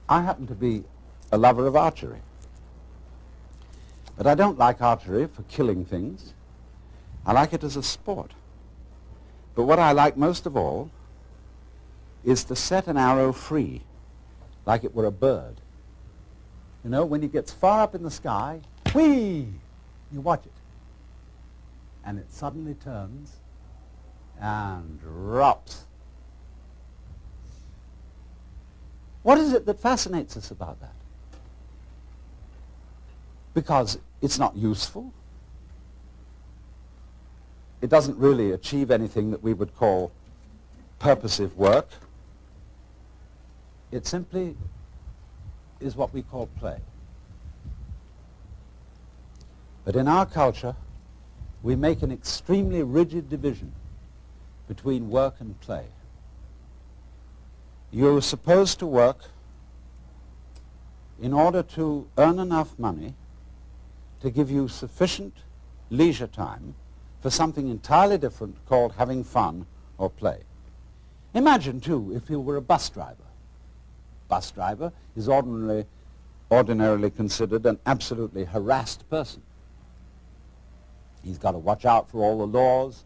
I happen to be a lover of archery. But I don't like archery for killing things. I like it as a sport. But what I like most of all is to set an arrow free, like it were a bird. You know, when it gets far up in the sky, whee! You watch it. And it suddenly turns and drops. What is it that fascinates us about that? Because it's not useful. It doesn't really achieve anything that we would call purposive work. It simply is what we call play. But in our culture, we make an extremely rigid division between work and play. You're supposed to work in order to earn enough money to give you sufficient leisure time for something entirely different called having fun or play. Imagine, too, if you were a bus driver. Bus driver is ordinarily considered an absolutely harassed person. He's got to watch out for all the laws,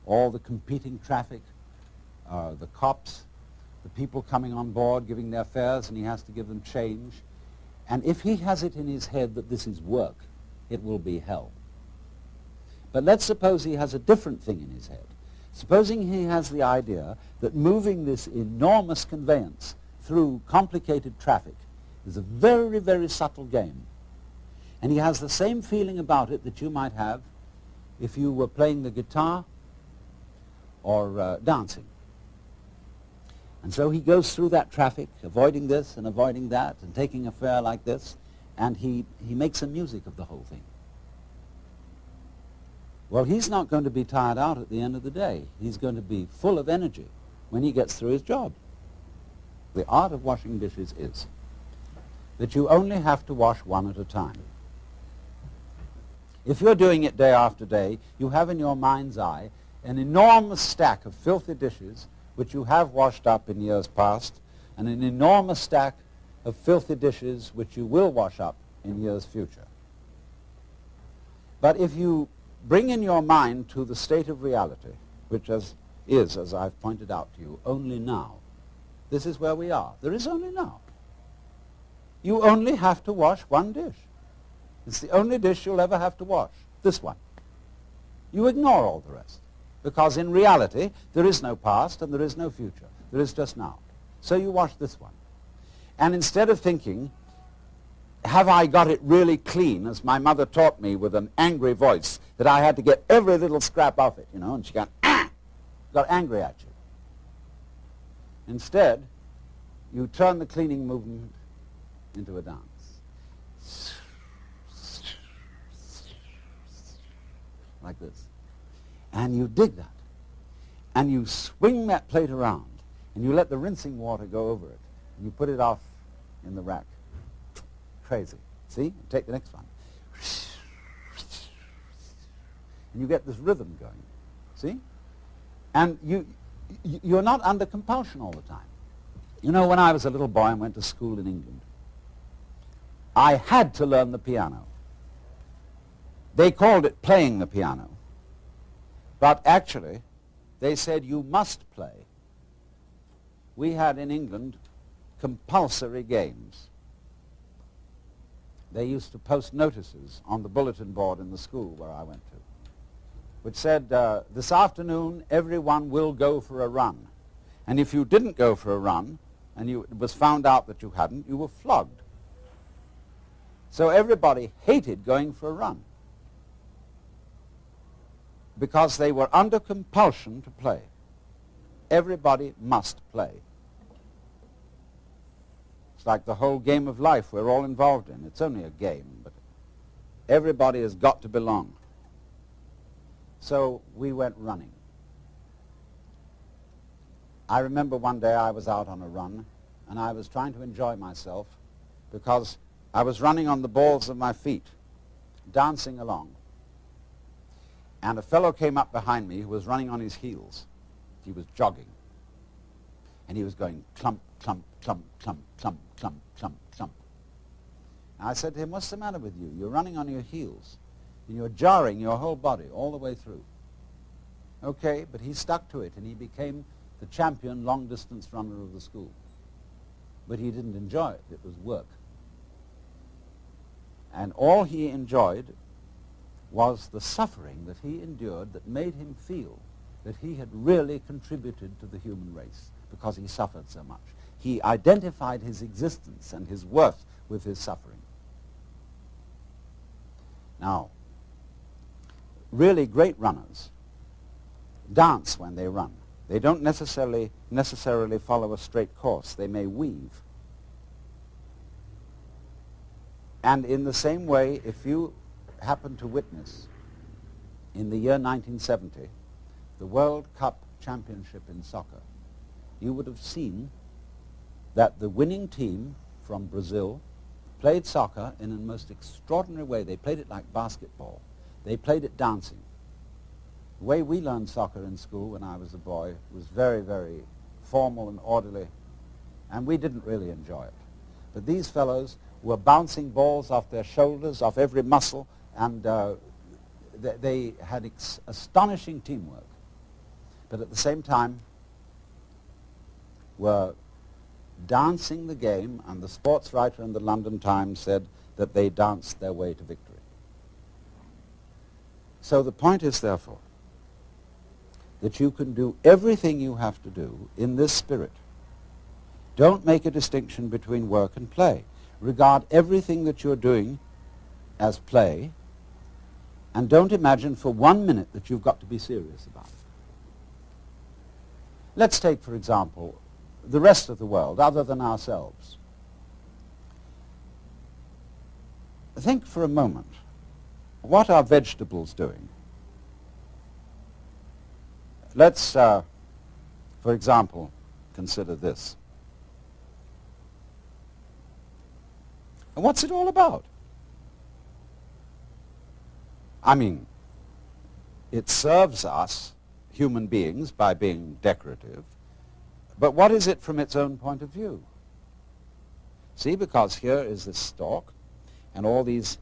all the competing traffic, the cops, the people coming on board giving their fares, and he has to give them change. And if he has it in his head that this is work, it will be hell. But let's suppose he has a different thing in his head. Supposing he has the idea that moving this enormous conveyance through complicated traffic is a very, very subtle game. And he has the same feeling about it that you might have if you were playing the guitar or dancing. And so he goes through that traffic, avoiding this and avoiding that, and taking a fare like this, and he makes some music of the whole thing. Well, he's not going to be tired out at the end of the day. He's going to be full of energy when he gets through his job. The art of washing dishes is that you only have to wash one at a time. If you're doing it day after day, you have in your mind's eye an enormous stack of filthy dishes which you have washed up in years past, and an enormous stack of filthy dishes which you will wash up in years future. But if you bring in your mind to the state of reality, which is, as I've pointed out to you, only now. This is where we are. There is only now. You only have to wash one dish. It's the only dish you'll ever have to wash, this one. You ignore all the rest, because in reality, there is no past and there is no future. There is just now. So you wash this one. And instead of thinking, have I got it really clean, as my mother taught me with an angry voice, that I had to get every little scrap off it, you know, and she got angry at you. Instead, you turn the cleaning movement into a dance. Like this. And you dig that. And you swing that plate around, and you let the rinsing water go over it, and you put it off in the rack. Crazy. See? Take the next one. And you get this rhythm going. See? And you're not under compulsion all the time. You know, when I was a little boy and went to school in England, I had to learn the piano. They called it playing the piano. But actually, they said you must play. We had in England compulsory games. They used to post notices on the bulletin board in the school where I went to, which said, this afternoon everyone will go for a run. And if you didn't go for a run, and it was found out that you hadn't, you were flogged. So everybody hated going for a run, because they were under compulsion to play. Everybody must play. It's like the whole game of life we're all involved in. It's only a game, but everybody has got to belong. So we went running. I remember one day I was out on a run, and I was trying to enjoy myself because I was running on the balls of my feet, dancing along. And a fellow came up behind me who was running on his heels. He was jogging. And he was going clump, clump, clump, clump, clump, clump, clump, clump. And I said to him, what's the matter with you? You're running on your heels, and you're jarring your whole body all the way through. Okay, but he stuck to it, and he became the champion long-distance runner of the school. But he didn't enjoy it. It was work. And all he enjoyed was the suffering that he endured that made him feel that he had really contributed to the human race because he suffered so much. He identified his existence and his worth with his suffering. Now, really great runners dance when they run. They don't necessarily follow a straight course. They may weave. And in the same way, if you happen to witness in the year 1970 the World Cup Championship in soccer, you would have seen that the winning team from Brazil played soccer in a most extraordinary way. They played it like basketball. They played it dancing. The way we learned soccer in school when I was a boy was very, very formal and orderly, and we didn't really enjoy it. But these fellows were bouncing balls off their shoulders, off every muscle, and they had astonishing teamwork. But at the same time were dancing the game, and the sports writer in the London Times said that they danced their way to victory. So the point is, therefore, that you can do everything you have to do in this spirit. Don't make a distinction between work and play. Regard everything that you're doing as play, and don't imagine for 1 minute that you've got to be serious about it. Let's take, for example, the rest of the world, other than ourselves. Think for a moment, what are vegetables doing? Let's, for example, consider this. And what's it all about? I mean, it serves us, human beings, by being decorative, but what is it from its own point of view? See, because here is this stalk, and all these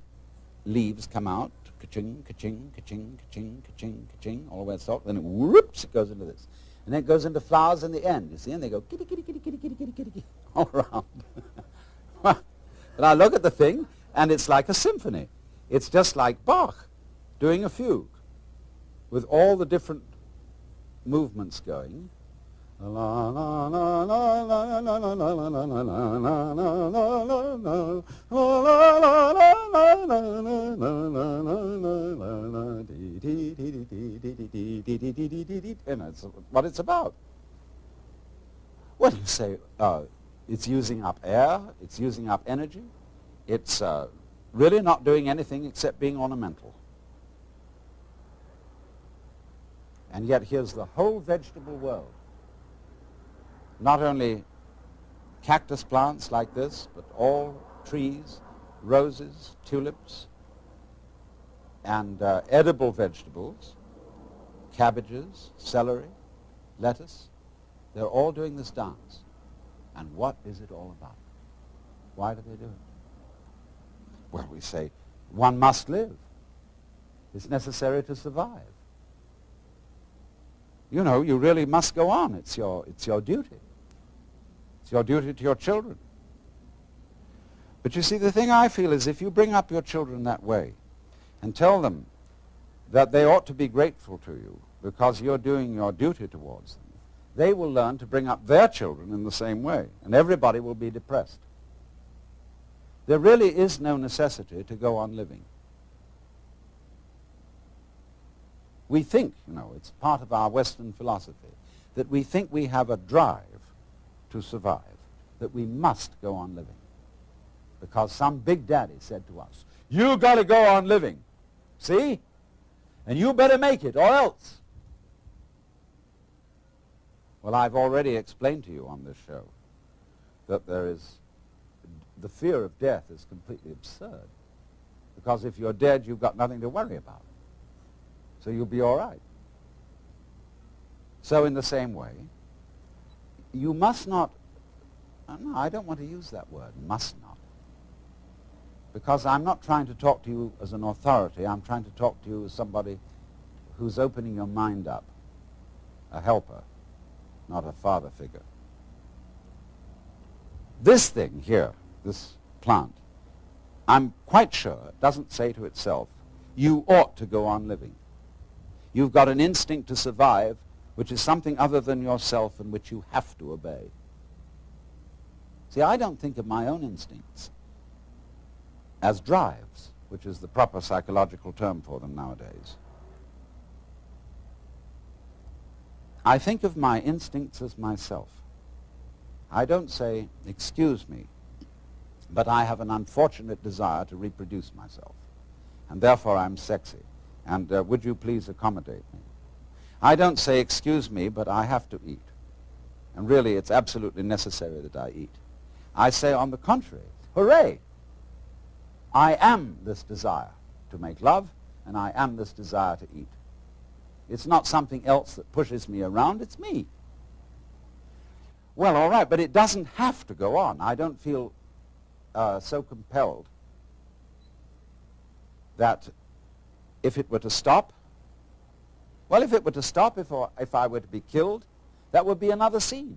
leaves come out, ka-ching, ka-ching, ka-ching, ka-ching, ka-ching, ka-ching, all the way to the stalk, then whoops, it goes into this. And then it goes into flowers in the end, you see, and they go kitty, kitty, kitty, kitty, kitty, kitty, kitty, kitty, all around. And I look at the thing, and it's like a symphony. It's just like Bach doing a fugue with all the different movements going. And that's what it's about. What do you say? It's using up air, it's using up energy, it's really not doing anything except being ornamental. And yet here's the whole vegetable world. Not only cactus plants like this, but all trees, roses, tulips, and edible vegetables, cabbages, celery, lettuce. They're all doing this dance. And what is it all about? Why do they do it? Well, we say, one must live. It's necessary to survive. You know, you really must go on. It's your duty. It's your duty to your children. But you see, the thing I feel is if you bring up your children that way and tell them that they ought to be grateful to you because you're doing your duty towards them, they will learn to bring up their children in the same way, and everybody will be depressed. There really is no necessity to go on living. We think, you know, it's part of our Western philosophy, that we think we have a drive to survive, that we must go on living. Because some big daddy said to us, you got to go on living, see? And you better make it, or else. Well, I've already explained to you on this show that the fear of death is completely absurd. Because if you're dead, you've got nothing to worry about. So you'll be all right. So in the same way, you must not No, I don't want to use that word, must not. Because I'm not trying to talk to you as an authority. I'm trying to talk to you as somebody who's opening your mind up, a helper, not a father figure. This thing here, this plant, I'm quite sure it doesn't say to itself, you ought to go on living. You've got an instinct to survive, which is something other than yourself and which you have to obey. See, I don't think of my own instincts as drives, which is the proper psychological term for them nowadays. I think of my instincts as myself. I don't say, excuse me, but I have an unfortunate desire to reproduce myself, and therefore I'm sexy, and would you please accommodate me? I don't say, excuse me, but I have to eat, and really it's absolutely necessary that I eat. I say, on the contrary, hooray! I am this desire to make love, and I am this desire to eat. It's not something else that pushes me around, it's me. Well, all right, but it doesn't have to go on. I don't feel so compelled that if it were to stop, well, if it were to stop, if I were to be killed, that would be another scene.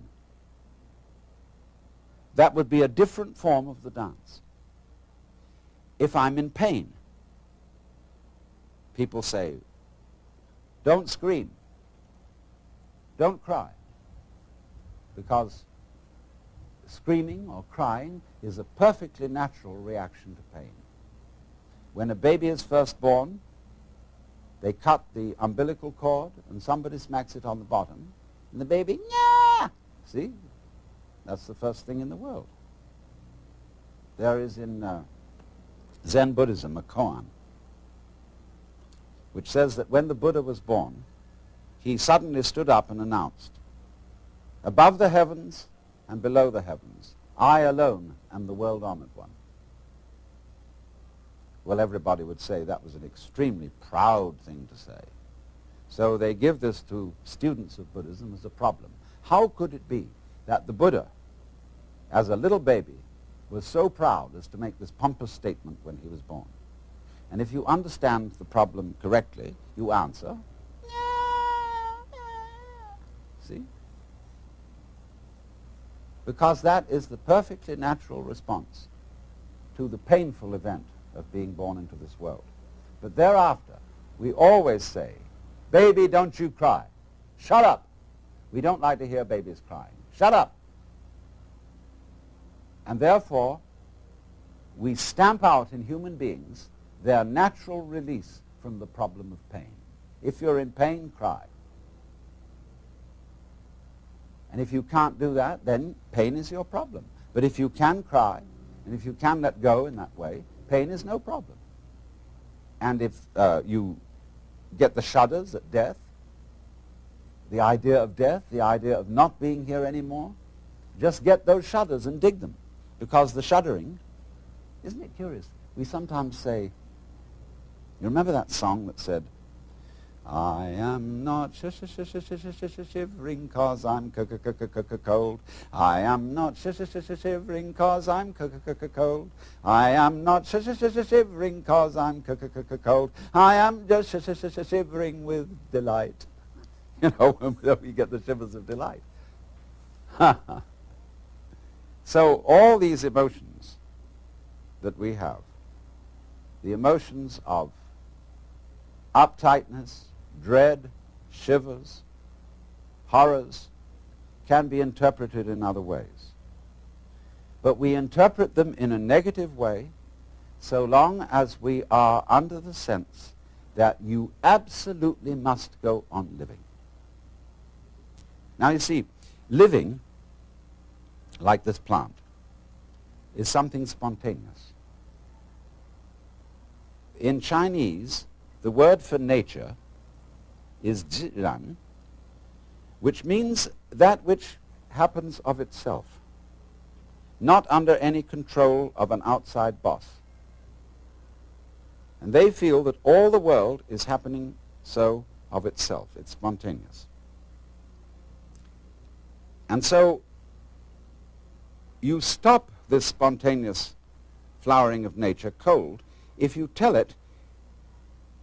That would be a different form of the dance. If I'm in pain, people say, don't scream, don't cry, because screaming or crying is a perfectly natural reaction to pain. When a baby is first born, they cut the umbilical cord and somebody smacks it on the bottom, and the baby, yeah! See? That's the first thing in the world. There is in Zen Buddhism a koan, which says that when the Buddha was born, he suddenly stood up and announced, above the heavens and below the heavens, I alone am the world-honored one. Well, everybody would say that was an extremely proud thing to say. So they give this to students of Buddhism as a problem. How could it be that the Buddha, as a little baby, was so proud as to make this pompous statement when he was born? And if you understand the problem correctly, you answer, see? Because that is the perfectly natural response to the painful event of being born into this world. But thereafter, we always say, baby, don't you cry. Shut up. We don't like to hear babies crying. Shut up. And therefore, we stamp out in human beings their natural release from the problem of pain. If you're in pain, cry. And if you can't do that, then pain is your problem. But if you can cry, and if you can let go in that way, pain is no problem. And if you get the shudders at death, the idea of not being here anymore, just get those shudders and dig them. Because the shuddering, isn't it curious? We sometimes say, you remember that song that said, I am not shivering 'cause I'm cold. I am not shivering 'cause I'm cold. I am not shivering 'cause I'm cold. I am just shivering with delight. You know, when we get the shivers of delight. So all these emotions that we have, the emotions of uptightness, dread, shivers, horrors, can be interpreted in other ways. But we interpret them in a negative way so long as we are under the sense that you absolutely must go on living. Now you see, living, like this plant, is something spontaneous. In Chinese, the word for nature is zhiran, which means that which happens of itself, not under any control of an outside boss. And they feel that all the world is happening so of itself. It's spontaneous. And so you stop this spontaneous flowering of nature cold if you tell it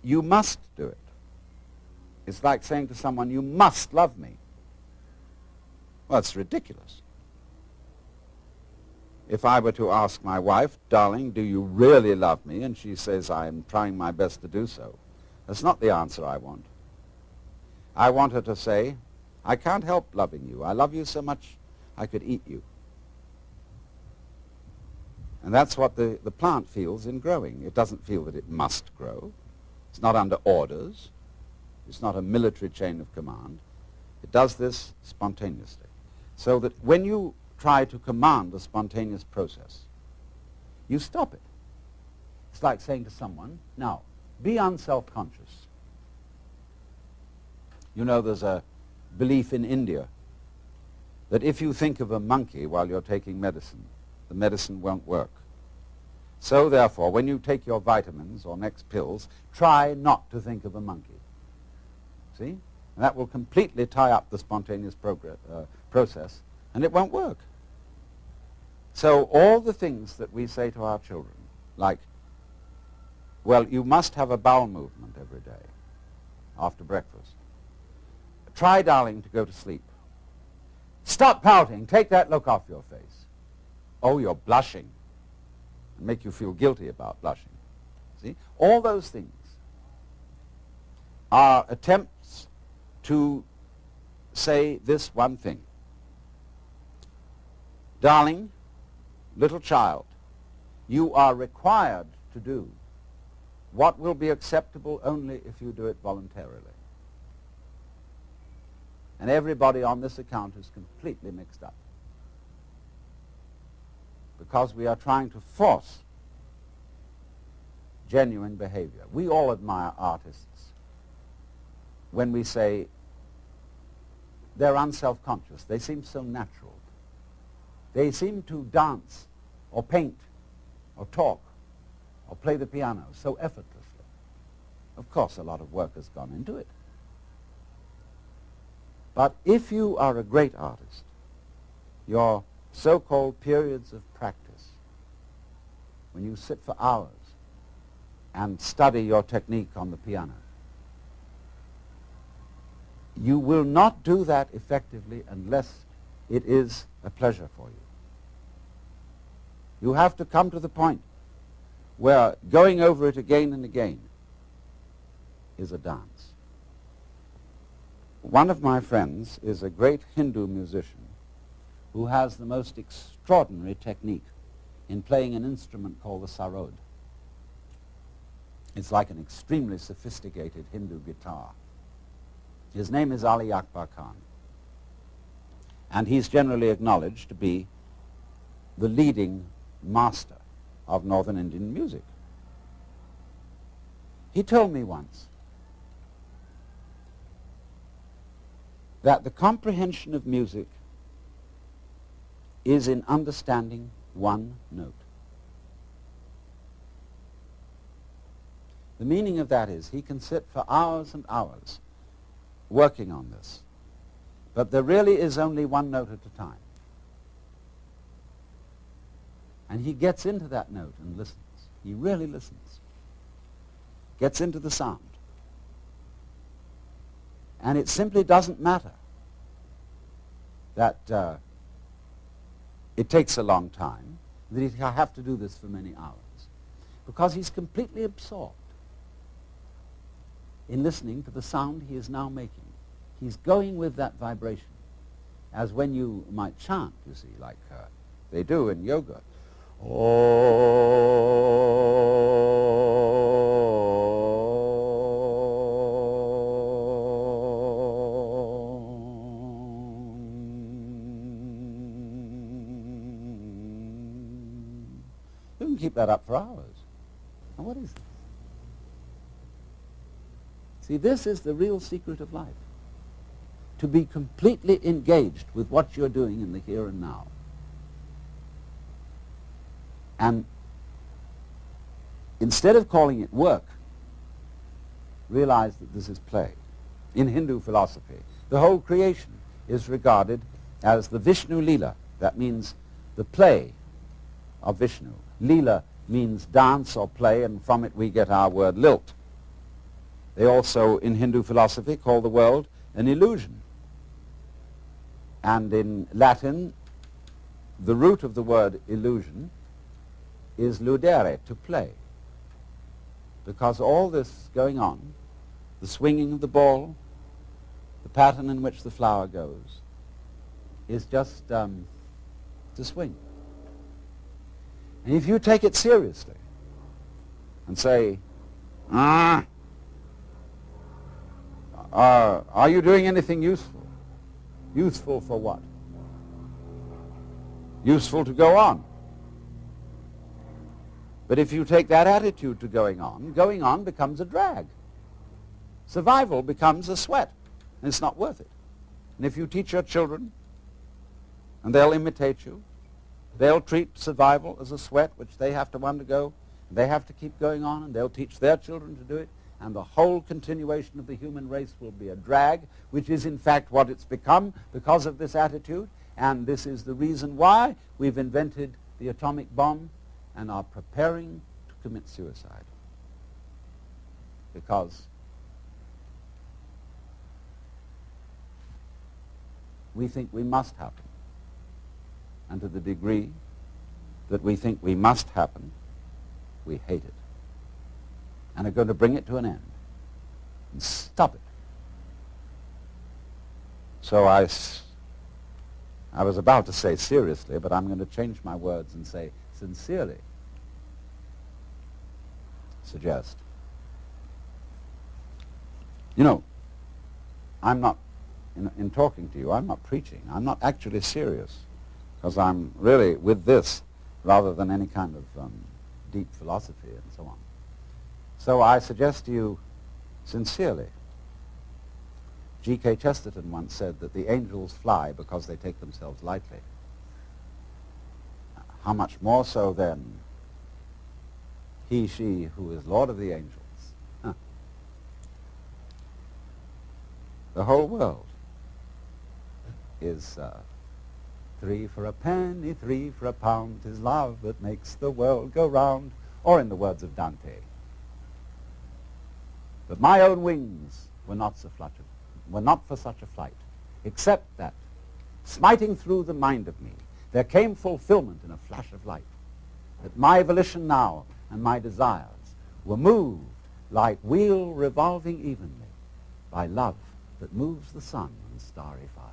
you must do it. It's like saying to someone, you must love me. Well, it's ridiculous. If I were to ask my wife, darling, do you really love me? And she says, I'm trying my best to do so. That's not the answer I want. I want her to say, I can't help loving you. I love you so much I could eat you. And that's what the plant feels in growing. It doesn't feel that it must grow. It's not under orders. It's not a military chain of command. It does this spontaneously. So that when you try to command the spontaneous process, you stop it. It's like saying to someone, now, be unself-conscious. You know, there's a belief in India that if you think of a monkey while you're taking medicine, the medicine won't work. So therefore, when you take your vitamins or next pills, try not to think of a monkey. See? And that will completely tie up the spontaneous process, and it won't work. So all the things that we say to our children, like, well, you must have a bowel movement every day after breakfast. Try, darling, to go to sleep. Stop pouting. Take that look off your face. Oh, you're blushing. And make you feel guilty about blushing. See? All those things are attempts to say this one thing. Darling, little child, you are required to do what will be acceptable only if you do it voluntarily. And everybody on this account is completely mixed up, because we are trying to force genuine behavior. We all admire artists when we say they're unself-conscious. They seem so natural. They seem to dance or paint or talk or play the piano so effortlessly. Of course, a lot of work has gone into it. But if you are a great artist, your so-called periods of practice, when you sit for hours and study your technique on the piano, you will not do that effectively unless it is a pleasure for you. You have to come to the point where going over it again and again is a dance. One of my friends is a great Hindu musician who has the most extraordinary technique in playing an instrument called the sarod. It's like an extremely sophisticated Hindu guitar. His name is Ali Akbar Khan, and he's generally acknowledged to be the leading master of Northern Indian music. He told me once that the comprehension of music is in understanding one note. The meaning of that is he can sit for hours and hours working on this, but there really is only one note at a time. And he gets into that note and listens. He really listens. Gets into the sound. And it simply doesn't matter that it takes a long time, that he'll have to do this for many hours, because he's completely absorbed in listening to the sound he is now making. He's going with that vibration, as when you might chant, you see, like they do in yoga. You can keep that up for hours. Now what is this? See, this is the real secret of life. To be completely engaged with what you're doing in the here and now. And instead of calling it work, realize that this is play. In Hindu philosophy, the whole creation is regarded as the Vishnu Leela. That means the play of Vishnu. Leela means dance or play, and from it we get our word lilt. They also, in Hindu philosophy, call the world an illusion. And in Latin, the root of the word illusion is ludere, to play. Because all this going on, the swinging of the ball, the pattern in which the flower goes, is just to swing. And if you take it seriously and say, are you doing anything useful? Useful for what? Useful to go on. But if you take that attitude to going on becomes a drag. Survival becomes a sweat, and it's not worth it. And if you teach your children, and they'll imitate you, they'll treat survival as a sweat which they have to undergo, and they have to keep going on, and they'll teach their children to do it, and the whole continuation of the human race will be a drag, which is in fact what it's become because of this attitude, and this is the reason why we've invented the atomic bomb and are preparing to commit suicide. Because we think we must happen. And to the degree that we think we must happen, we hate it. And are going to bring it to an end. And stop it. So I was about to say seriously, but I'm going to change my words and say sincerely suggest. You know, I'm not, in talking to you, I'm not preaching. I'm not actually serious. Because I'm really with this rather than any kind of deep philosophy and so on. So I suggest to you sincerely. G.K. Chesterton once said that the angels fly because they take themselves lightly. How much more so then he, she who is Lord of the angels. Huh. The whole world is 3 for a penny, 3 for a pound, 'tis love that makes the world go round, or in the words of Dante. But my own wings were not for such a flight, except that, smiting through the mind of me, there came fulfillment in a flash of light, that my volition now and my desires were moved like wheel revolving evenly by love that moves the sun and starry fire.